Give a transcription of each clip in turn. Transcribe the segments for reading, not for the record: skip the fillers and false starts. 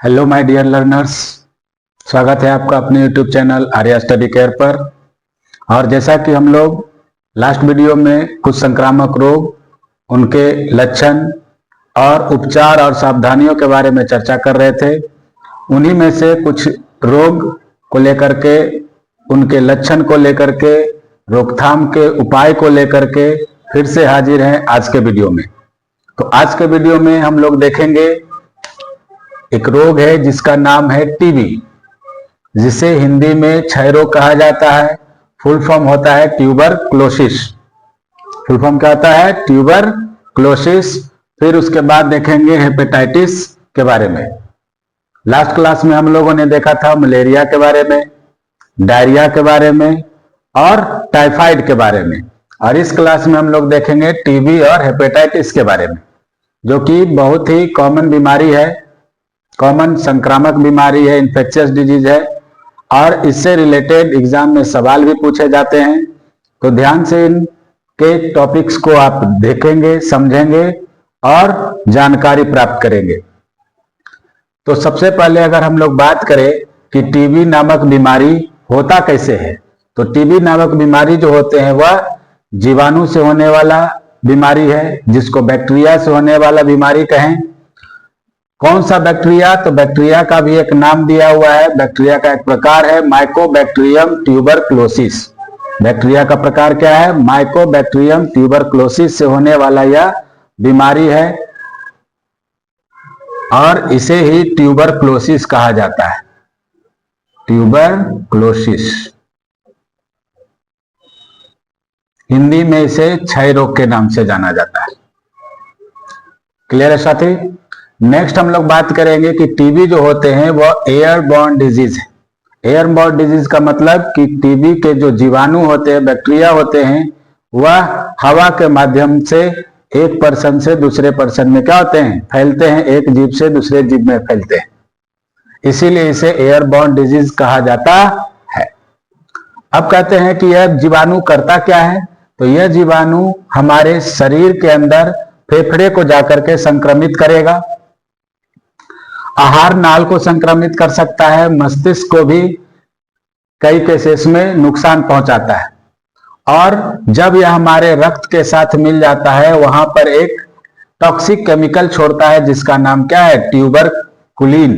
Hello my dear learners, स्वागत है आपका अपने YouTube channel Arya study care पर। और जैसा कि हम लोग लास्ट वीडियो में कुछ संक्रामक रोग, उनके लक्षण और उपचार और सावधानियों के बारे में चर्चा कर रहे थे, उन्हीं में से कुछ रोग को लेकर के, उनके लक्षण को लेकर के, रोकथाम के उपाय को लेकर के फिर से हाजिर हैं आज के वीडियो में। तो आज के वीडियो में हम लोग देखेंगे एक रोग है जिसका नाम है टीबी, जिसे हिंदी में क्षय रोग कहा जाता है। फुल फॉर्म होता है ट्यूबरक्लोसिस। फुल फॉर्म क्या होता है? ट्यूबरक्लोसिस। फिर उसके बाद देखेंगे हेपेटाइटिस के बारे में। लास्ट क्लास में हम लोगों ने देखा था मलेरिया के बारे में, डायरिया के बारे में और टाइफाइड के बारे में। और इस क्लास में हम लोग देखेंगे टीबी और हेपेटाइटिस के बारे में, जो कि बहुत ही कॉमन बीमारी है, कॉमन संक्रामक बीमारी है, इन्फेक्शियस डिजीज है। और इससे रिलेटेड एग्जाम में सवाल भी पूछे जाते हैं। तो ध्यान से इनके टॉपिक्स को आप देखेंगे, समझेंगे और जानकारी प्राप्त करेंगे। तो सबसे पहले अगर हम लोग बात करें कि टीबी नामक बीमारी होता कैसे है, तो टीबी नामक बीमारी जो होते हैं वह जीवाणु से होने वाला बीमारी है, जिसको बैक्टीरिया से होने वाला बीमारी कहें। कौन सा बैक्टीरिया? तो बैक्टीरिया का भी एक नाम दिया हुआ है। बैक्टीरिया का एक प्रकार है माइकोबैक्टीरियम ट्यूबरक्लोसिस। बैक्टीरिया का प्रकार क्या है? माइकोबैक्टीरियम ट्यूबरक्लोसिस से होने वाला यह बीमारी है और इसे ही ट्यूबरक्लोसिस कहा जाता है। ट्यूबरक्लोसिस, हिंदी में इसे क्षय रोग के नाम से जाना जाता है। क्लियर है साथी? नेक्स्ट हम लोग बात करेंगे कि टीबी जो होते हैं वह एयरबॉर्न डिजीज है। एयरबॉर्न डिजीज का मतलब कि टीबी के जो जीवाणु होते हैं, बैक्टीरिया होते हैं, वह हवा के माध्यम से एक पर्सन से दूसरे पर्सन में क्या होते हैं? फैलते हैं। एक जीव से दूसरे जीव में फैलते हैं, इसीलिए इसे एयरबॉर्न डिजीज कहा जाता है। अब कहते हैं कि यह जीवाणु करता क्या है? तो यह जीवाणु हमारे शरीर के अंदर फेफड़े को जाकर के संक्रमित करेगा, आहार नाल को संक्रमित कर सकता है, मस्तिष्क को भी कई केसेस में नुकसान पहुंचाता है। और जब यह हमारे रक्त के साथ मिल जाता है, वहां पर एक टॉक्सिक केमिकल छोड़ता है जिसका नाम क्या है? ट्यूबरकुलिन।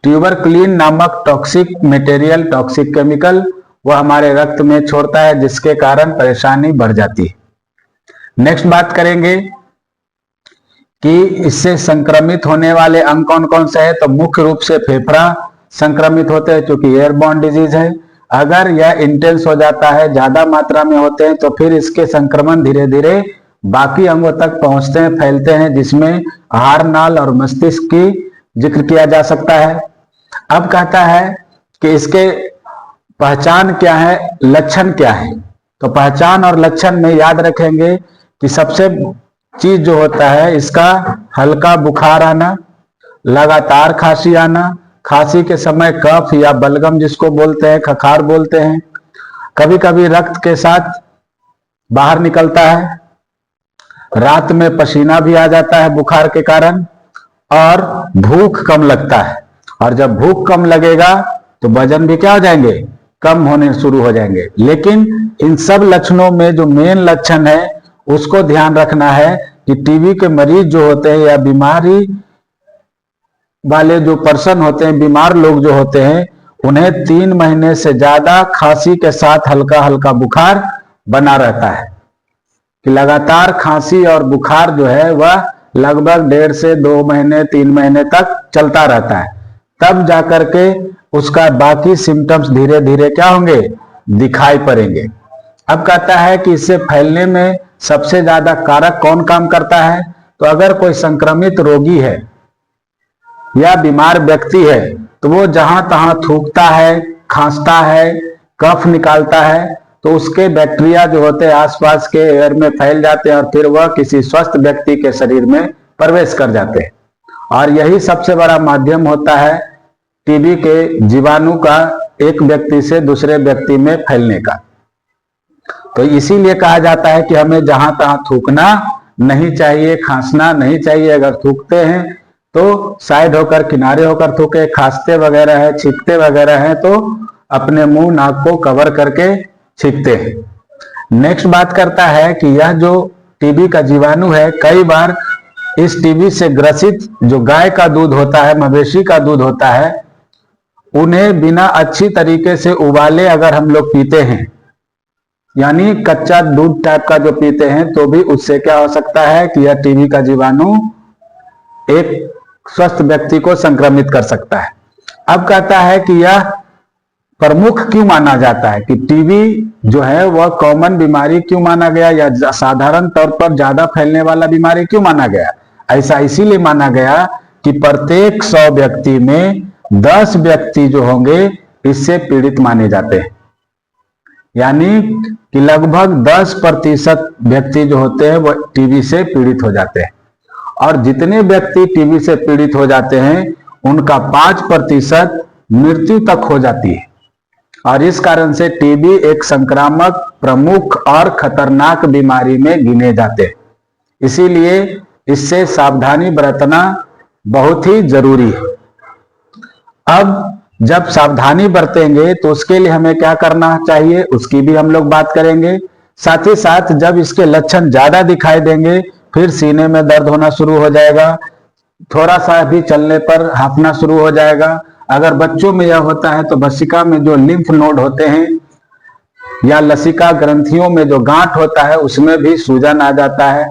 ट्यूबरकुलिन नामक टॉक्सिक मटेरियल, टॉक्सिक केमिकल वह हमारे रक्त में छोड़ता है, जिसके कारण परेशानी बढ़ जाती है। नेक्स्ट बात करेंगे कि इससे संक्रमित होने वाले अंग कौन कौन से हैं। तो मुख्य रूप से फेफड़ा संक्रमित होते हैं, क्योंकि एयरबॉर्न डिजीज है। अगर यह इंटेंस हो जाता है, ज्यादा मात्रा में होते हैं, तो फिर इसके संक्रमण धीरे धीरे बाकी अंगों तक पहुंचते हैं, फैलते हैं, जिसमें आहार नाल और मस्तिष्क की जिक्र किया जा सकता है। अब कहता है कि इसके पहचान क्या है, लक्षण क्या है। तो पहचान और लक्षण में याद रखेंगे कि सबसे चीज जो होता है, इसका हल्का बुखार आना, लगातार खांसी आना, खांसी के समय कफ या बलगम जिसको बोलते हैं, खखार बोलते हैं, कभी कभी रक्त के साथ बाहर निकलता है, रात में पसीना भी आ जाता है बुखार के कारण, और भूख कम लगता है। और जब भूख कम लगेगा तो वजन भी क्या हो जाएंगे? कम होने शुरू हो जाएंगे। लेकिन इन सब लक्षणों में जो मेन लक्षण है उसको ध्यान रखना है कि टीबी के मरीज जो होते हैं या बीमारी वाले जो पर्सन होते हैं, बीमार लोग जो होते हैं, उन्हें 3 महीने से ज्यादा खांसी के साथ हल्का हल्का बुखार बना रहता है। कि लगातार खांसी और बुखार जो है वह लगभग 1.5 से 2 महीने 3 महीने तक चलता रहता है। तब जाकर के उसका बाकी सिम्टम्स धीरे धीरे क्या होंगे? दिखाई पड़ेंगे। अब कहता है कि इससे फैलने में सबसे ज्यादा कारक कौन काम करता है। तो अगर कोई संक्रमित रोगी है या बीमार व्यक्ति है, तो वो जहां तहां थूकता है, खांसता है, कफ निकालता है, तो उसके बैक्टीरिया जो होते हैं आसपास के एयर में फैल जाते हैं और फिर वह किसी स्वस्थ व्यक्ति के शरीर में प्रवेश कर जाते हैं। और यही सबसे बड़ा माध्यम होता है टीबी के जीवाणु का एक व्यक्ति से दूसरे व्यक्ति में फैलने का। तो इसीलिए कहा जाता है कि हमें जहां तहां थूकना नहीं चाहिए, खांसना नहीं चाहिए। अगर थूकते हैं तो साइड होकर, किनारे होकर थूके, खांसते वगैरह है, छींकते वगैरह है तो अपने मुंह नाक को कवर करके छींकते हैं। नेक्स्ट बात करता है कि यह जो टीबी का जीवाणु है, कई बार इस टीबी से ग्रसित जो गाय का दूध होता है, मवेशी का दूध होता है, उन्हें बिना अच्छी तरीके से उबाले अगर हम लोग पीते हैं, यानी कच्चा दूध टाइप का जो पीते हैं, तो भी उससे क्या हो सकता है कि यह टीबी का जीवाणु एक स्वस्थ व्यक्ति को संक्रमित कर सकता है। अब कहता है कि यह प्रमुख क्यों माना जाता है, कि टीबी जो है वह कॉमन बीमारी क्यों माना गया, या साधारण तौर पर ज्यादा फैलने वाला बीमारी क्यों माना गया। ऐसा इसीलिए माना गया कि प्रत्येक 100 व्यक्ति में 10 व्यक्ति जो होंगे इससे पीड़ित माने जाते हैं, यानी कि लगभग 10% व्यक्ति जो होते हैं वह टीबी से पीड़ित हो जाते हैं, और जितने व्यक्ति टीबी से पीड़ित हो जाते हैं उनका 5% मृत्यु तक हो जाती है। और इस कारण से टीबी एक संक्रामक, प्रमुख और खतरनाक बीमारी में गिने जाते हैं। इसीलिए इससे सावधानी बरतना बहुत ही जरूरी है। अब जब सावधानी बरतेंगे तो उसके लिए हमें क्या करना चाहिए, उसकी भी हम लोग बात करेंगे। साथ ही साथ जब इसके लक्षण ज्यादा दिखाई देंगे, फिर सीने में दर्द होना शुरू हो जाएगा, थोड़ा सा भी चलने पर हांफना शुरू हो जाएगा। अगर बच्चों में यह होता है तो वसिका में जो लिम्फ नोड होते हैं या लसिका ग्रंथियों में जो गांठ होता है उसमें भी सूजन आ जाता है।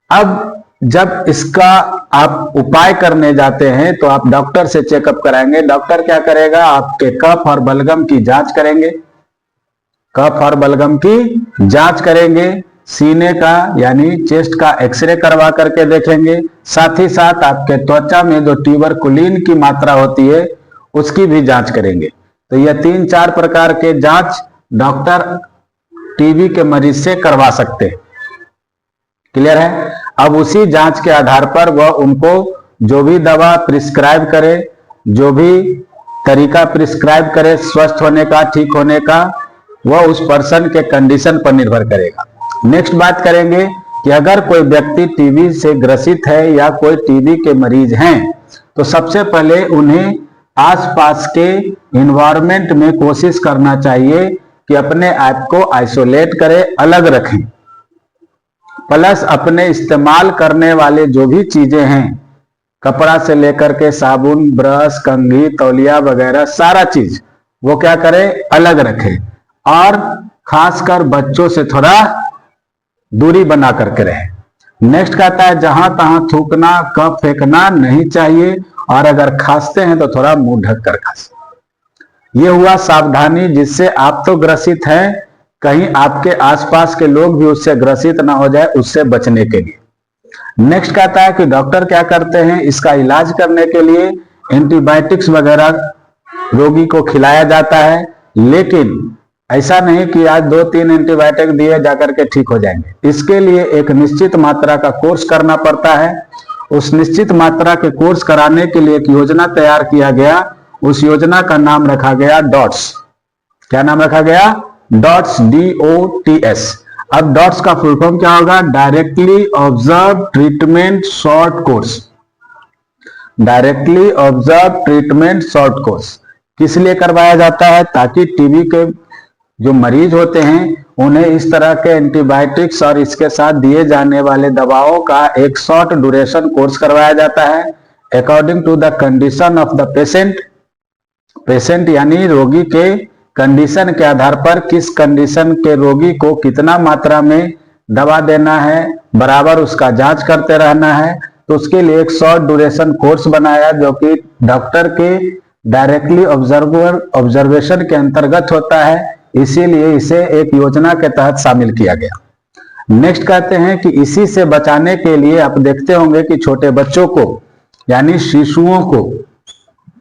अब जब इसका आप उपाय करने जाते हैं तो आप डॉक्टर से चेकअप कराएंगे। डॉक्टर क्या करेगा, आपके कफ और बलगम की जांच करेंगे, कफ और बलगम की जांच करेंगे, सीने का यानी चेस्ट का एक्सरे करवा करके देखेंगे। साथ ही साथ आपके त्वचा में जो ट्यूबरकुलिन की मात्रा होती है उसकी भी जांच करेंगे। तो यह 3-4 प्रकार के जांच डॉक्टर टीबी के मरीज से करवा सकते हैं। क्लियर है। अब उसी जांच के आधार पर वह उनको जो भी दवा प्रिस्क्राइब करे, जो भी तरीका प्रिस्क्राइब करे स्वस्थ होने का, ठीक होने का, वह उस पर्सन के कंडीशन पर निर्भर करेगा। नेक्स्ट बात करेंगे कि अगर कोई व्यक्ति टीबी से ग्रसित है या कोई टीबी के मरीज हैं तो सबसे पहले उन्हें आसपास के इन्वायरमेंट में कोशिश करना चाहिए कि अपने आप को आइसोलेट करें, अलग रखें। प्लस अपने इस्तेमाल करने वाले जो भी चीजें हैं, कपड़ा से लेकर के साबुन, ब्रश, कंघी, तौलिया वगैरह सारा चीज वो क्या करें, अलग रखें। और खासकर बच्चों से थोड़ा दूरी बना करके रहे। नेक्स्ट कहता है जहां तहां थूकना, कफ फेंकना नहीं चाहिए, और अगर खांसते हैं तो थोड़ा मुंह ढक कर खांसे। ये हुआ सावधानी, जिससे आप तो ग्रसित हैं, कहीं आपके आसपास के लोग भी उससे ग्रसित ना हो जाए, उससे बचने के लिए। नेक्स्ट कहता है कि डॉक्टर क्या करते हैं, इसका इलाज करने के लिए एंटीबायोटिक्स वगैरह रोगी को खिलाया जाता है, लेकिन ऐसा नहीं कि आज 2-3 एंटीबायोटिक दिए जाकर के ठीक हो जाएंगे। इसके लिए एक निश्चित मात्रा का कोर्स करना पड़ता है। उस निश्चित मात्रा के कोर्स कराने के लिए एक योजना तैयार किया गया। उस योजना का नाम रखा गया डॉट्स। क्या नाम रखा गया, डॉट्स, DOTS। अब डॉट्स का फुल फॉर्म क्या होगा, directly observe treatment short course. Directly observe treatment short course किस लिए करवाया जाता है, ताकि टीबी के जो मरीज होते हैं उन्हें इस तरह के एंटीबायोटिक्स और इसके साथ दिए जाने वाले दवाओं का एक शॉर्ट ड्यूरेशन कोर्स करवाया जाता है according to the condition of the patient यानी रोगी के कंडीशन के आधार पर किस कंडीशन के रोगी को कितना मात्रा में दवा देना है, बराबर उसका जांच करते रहना है। तो उसके लिए एक शॉर्ट ड्यूरेशन कोर्स बनाया जो कि डॉक्टर के डायरेक्टली ऑब्जर्वेशन के अंतर्गत होता है, इसीलिए इसे एक योजना के तहत शामिल किया गया। नेक्स्ट कहते हैं कि इसी से बचाने के लिए आप देखते होंगे कि छोटे बच्चों को यानी शिशुओं को,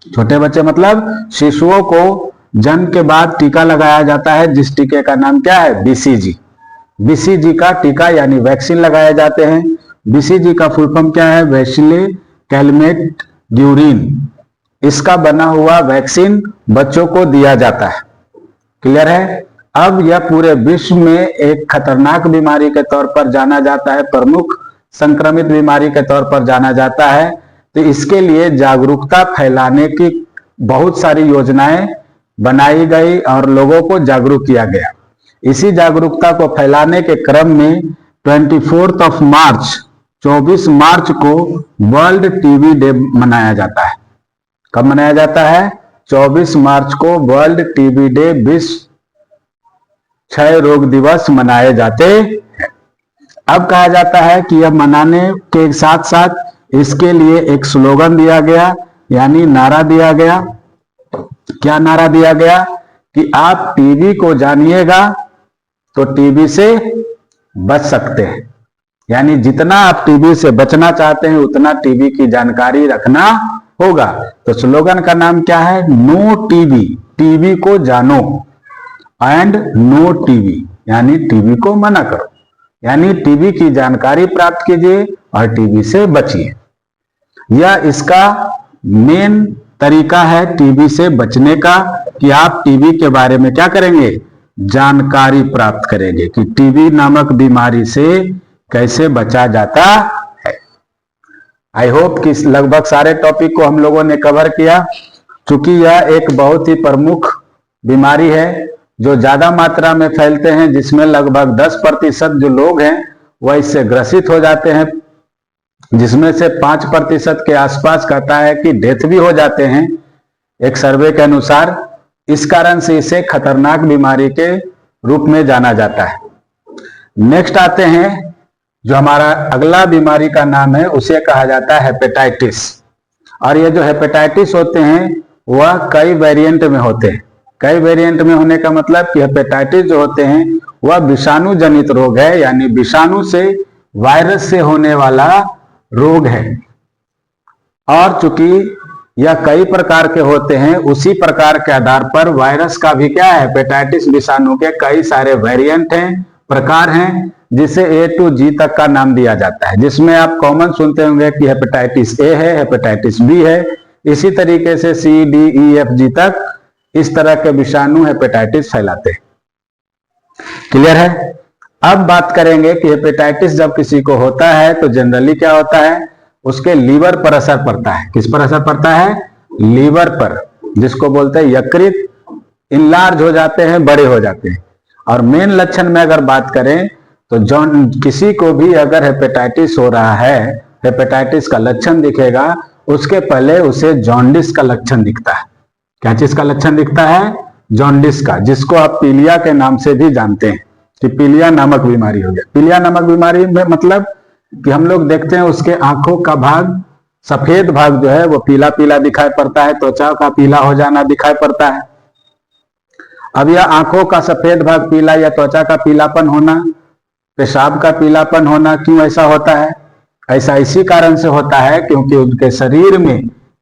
छोटे बच्चे मतलब शिशुओं को जन्म के बाद टीका लगाया जाता है, जिस टीके का नाम क्या है, BCG। BCG का टीका यानी वैक्सीन लगाए जाते हैं। BCG का फुल फॉर्म क्या है, बैसिलस कैलमेट ड्यूरिन। इसका बना हुआ वैक्सीन बच्चों को दिया जाता है। क्लियर है। अब यह पूरे विश्व में एक खतरनाक बीमारी के तौर पर जाना जाता है, प्रमुख संक्रमित बीमारी के तौर पर जाना जाता है। तो इसके लिए जागरूकता फैलाने की बहुत सारी योजनाएं बनाई गई और लोगों को जागरूक किया गया। इसी जागरूकता को फैलाने के क्रम में 24 मार्च 24 मार्च को वर्ल्ड टीबी डे मनाया जाता है। कब मनाया जाता है? 24 मार्च को वर्ल्ड टीबी डे, विश्व क्षय रोग दिवस मनाए जाते हैं। अब कहा जाता है कि यह मनाने के साथ साथ इसके लिए एक स्लोगन दिया गया, यानी नारा दिया गया। क्या नारा दिया गया? कि आप टीबी को जानिएगा तो टीबी से बच सकते हैं। यानी जितना आप टीबी से बचना चाहते हैं उतना टीबी की जानकारी रखना होगा। तो स्लोगन का नाम क्या है? नो टीबी, टीबी को जानो, एंड नो टीबी, यानी टीबी को मना करो, यानी टीबी की जानकारी प्राप्त कीजिए और टीबी से बचिए। यह इसका मेन तरीका है टीबी से बचने का, कि आप टीबी के बारे में क्या करेंगे? जानकारी प्राप्त करेंगे कि टीबी नामक बीमारी से कैसे बचा जाता है। आई होप कि लगभग सारे टॉपिक को हम लोगों ने कवर किया। चूंकि यह एक बहुत ही प्रमुख बीमारी है जो ज्यादा मात्रा में फैलते हैं, जिसमें लगभग 10% जो लोग हैं वह इससे ग्रसित हो जाते हैं, जिसमें से 5% के आसपास कहता है कि डेथ भी हो जाते हैं एक सर्वे के अनुसार। इस कारण से इसे खतरनाक बीमारी के रूप में जाना जाता है। नेक्स्ट आते हैं, जो हमारा अगला बीमारी का नाम है उसे कहा जाता है हेपेटाइटिस। और ये जो हेपेटाइटिस होते हैं वह कई वेरिएंट में होते हैं। कई वेरिएंट में होने का मतलब कि हेपेटाइटिस जो होते हैं वह विषाणु जनित रोग है, यानी विषाणु से, वायरस से होने वाला रोग है। और चूंकि यह कई प्रकार के होते हैं, उसी प्रकार के आधार पर वायरस का भी क्या है? हेपेटाइटिस विषाणु के कई सारे वेरिएंट हैं, प्रकार हैं, जिसे A to G तक का नाम दिया जाता है। जिसमें आप कॉमन सुनते होंगे कि हेपेटाइटिस A है, हेपेटाइटिस B है, इसी तरीके से C, D, E, F, G तक इस तरह के विषाणु हेपेटाइटिस फैलाते हैं। क्लियर है? अब बात करेंगे कि हेपेटाइटिस जब किसी को होता है तो जनरली क्या होता है? उसके लीवर पर असर पड़ता है। किस पर असर पड़ता है? लीवर पर, जिसको बोलते हैं यकृत इनलार्ज हो जाते हैं, बड़े हो जाते हैं। और मेन लक्षण में अगर बात करें तो किसी को भी अगर हेपेटाइटिस हो रहा है, हेपेटाइटिस का लक्षण दिखेगा, उसके पहले उसे जॉन्डिस का लक्षण दिखता है। क्या चीज का लक्षण दिखता है? जॉन्डिस का, जिसको आप पीलिया के नाम से भी जानते हैं कि पीलिया नामक बीमारी हो गया। पीलिया नामक बीमारी में मतलब कि हम लोग देखते हैं उसके आंखों का भाग, सफेद भाग जो है वो पीला पीला दिखाई पड़ता है, त्वचा का पीला हो जाना दिखाई पड़ता है। अब यह आंखों का सफेद भाग पीला या त्वचा का पीलापन होना, पेशाब का पीलापन होना, क्यों ऐसा होता है? ऐसा इसी कारण से होता है क्योंकि उनके शरीर में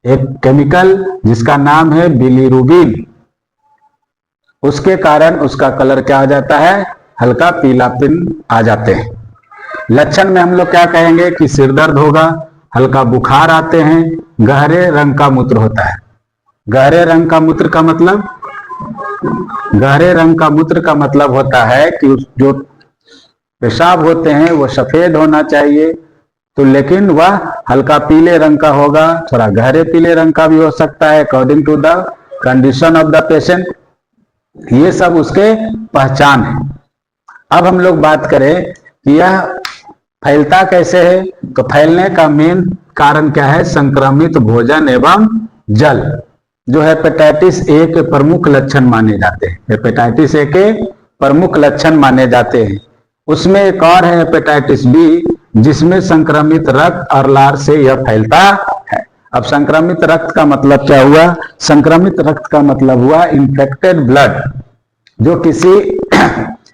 एक केमिकल जिसका नाम है बिलीरुबिन, उसके कारण उसका कलर क्या हो जाता है? हल्का पीलापन आ जाते हैं। लक्षण में हम लोग क्या कहेंगे कि सिर दर्द होगा, हल्का बुखार आते हैं, गहरे रंग का मूत्र होता है। गहरे रंग का मूत्र का मतलब, गहरे रंग का मूत्र का मतलब होता है कि जो पेशाब होते हैं वो सफेद होना चाहिए, तो लेकिन वह हल्का पीले रंग का होगा, थोड़ा गहरे पीले रंग का भी हो सकता है, according to the condition of the patient. ये सब उसके पहचान है। अब हम लोग बात करें कि यह फैलता कैसे है, तो फैलने का मेन कारण क्या है? संक्रमित भोजन एवं जल, जो हेपेटाइटिस ए के प्रमुख लक्षण माने जाते हैं। हेपेटाइटिस ए के प्रमुख लक्षण माने जाते हैं। उसमें एक और है हेपेटाइटिस बी, जिसमें संक्रमित रक्त और लार से यह फैलता है। अब संक्रमित रक्त का मतलब क्या हुआ? संक्रमित रक्त का मतलब हुआ इन्फेक्टेड ब्लड, जो किसी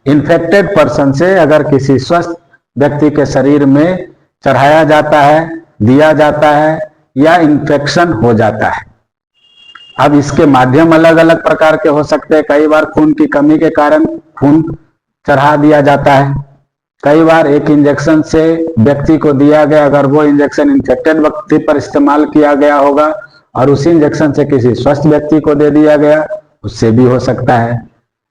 इन्फेक्टेड पर्सन से अगर किसी स्वस्थ व्यक्ति के शरीर में चढ़ाया जाता है, दिया जाता है, या इन्फेक्शन हो जाता है। अब इसके माध्यम अलग अलग प्रकार के हो सकते हैं। कई बार खून की कमी के कारण खून चढ़ा दिया जाता है, कई बार एक इंजेक्शन से व्यक्ति को दिया गया, अगर वो इंजेक्शन इन्फेक्टेड व्यक्ति पर इस्तेमाल किया गया होगा और उसी इंजेक्शन से किसी स्वस्थ व्यक्ति को दे दिया गया, उससे भी हो सकता है।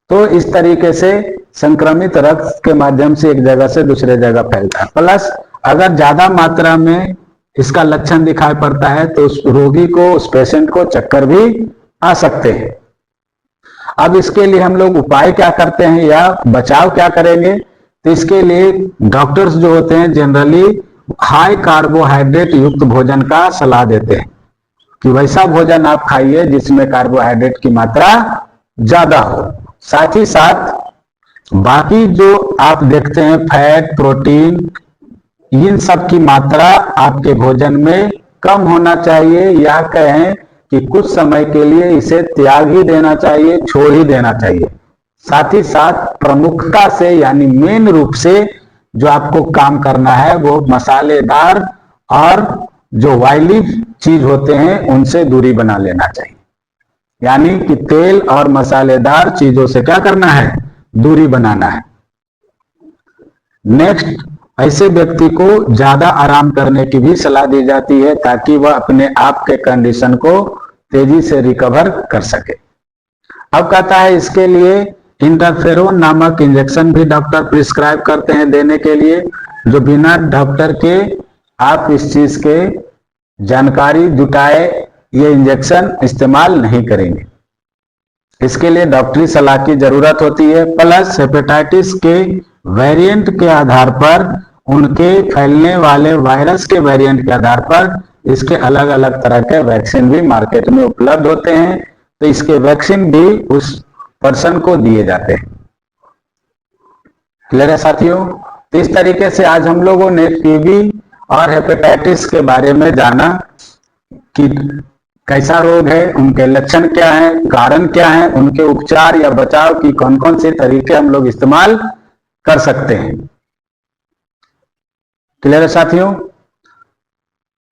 तो इस तरीके से संक्रमित रक्त के माध्यम से एक जगह से दूसरे जगह फैलता है। प्लस अगर ज्यादा मात्रा में इसका लक्षण दिखाई पड़ता है तो उस रोगी को, उस पेशेंट को चक्कर भी आ सकते हैं। अब इसके लिए हम लोग उपाय क्या करते हैं या बचाव क्या करेंगे, तो इसके लिए डॉक्टर्स जो होते हैं जनरली हाई कार्बोहाइड्रेट युक्त भोजन का सलाह देते हैं कि वैसा भोजन आप खाइए जिसमें कार्बोहाइड्रेट की मात्रा ज्यादा हो। साथ ही साथ बाकी जो आप देखते हैं फैट, प्रोटीन, इन सब की मात्रा आपके भोजन में कम होना चाहिए, या कहें कि कुछ समय के लिए इसे त्याग ही देना चाहिए, छोड़ ही देना चाहिए। साथ ही साथ प्रमुखता से यानी मेन रूप से जो आपको काम करना है वो मसालेदार और जो ऑयली चीज होते हैं उनसे दूरी बना लेना चाहिए। यानी कि तेल और मसालेदार चीजों से क्या करना है, दूरी बनाना है। नेक्स्ट, ऐसे व्यक्ति को ज्यादा आराम करने की भी सलाह दी जाती है ताकि वह अपने आप के कंडीशन को तेजी से रिकवर कर सके। अब कहता है इसके लिए इंटरफेरोन नामक इंजेक्शन भी डॉक्टर प्रिस्क्राइब करते हैं देने के लिए, जो बिना डॉक्टर के आप इस चीज के जानकारी जुटाए ये इंजेक्शन इस्तेमाल नहीं करेंगे। इसके लिए डॉक्टरी सलाह की जरूरत होती है। प्लस हेपेटाइटिस के वेरिएंट के आधार पर, उनके फैलने वाले वायरस के वेरिएंट के आधार पर इसके अलग अलग तरह के वैक्सीन भी मार्केट में उपलब्ध होते हैं, तो इसके वैक्सीन भी उस पर्सन को दिए जाते हैं। क्लियर है साथियों? तो इस तरीके से आज हम लोगों ने टीबी और हेपेटाइटिस के बारे में जाना कि कैसा रोग है, उनके लक्षण क्या हैं, कारण क्या हैं, उनके उपचार या बचाव की कौन कौन से तरीके हम लोग इस्तेमाल कर सकते हैं। क्लियर है साथियों?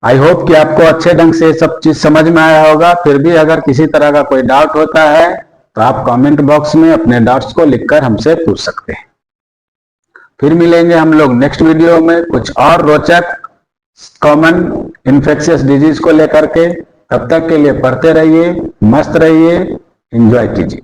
आई होप कि आपको अच्छे ढंग से सब चीज समझ में आया होगा। फिर भी अगर किसी तरह का कोई डाउट होता है तो आप कमेंट बॉक्स में अपने डाउट्स को लिखकर हमसे पूछ सकते हैं। फिर मिलेंगे हम लोग नेक्स्ट वीडियो में कुछ और रोचक कॉमन इन्फेक्शियस डिजीज को लेकर के। तब तक के लिए पढ़ते रहिए, मस्त रहिए, एंजॉय कीजिए।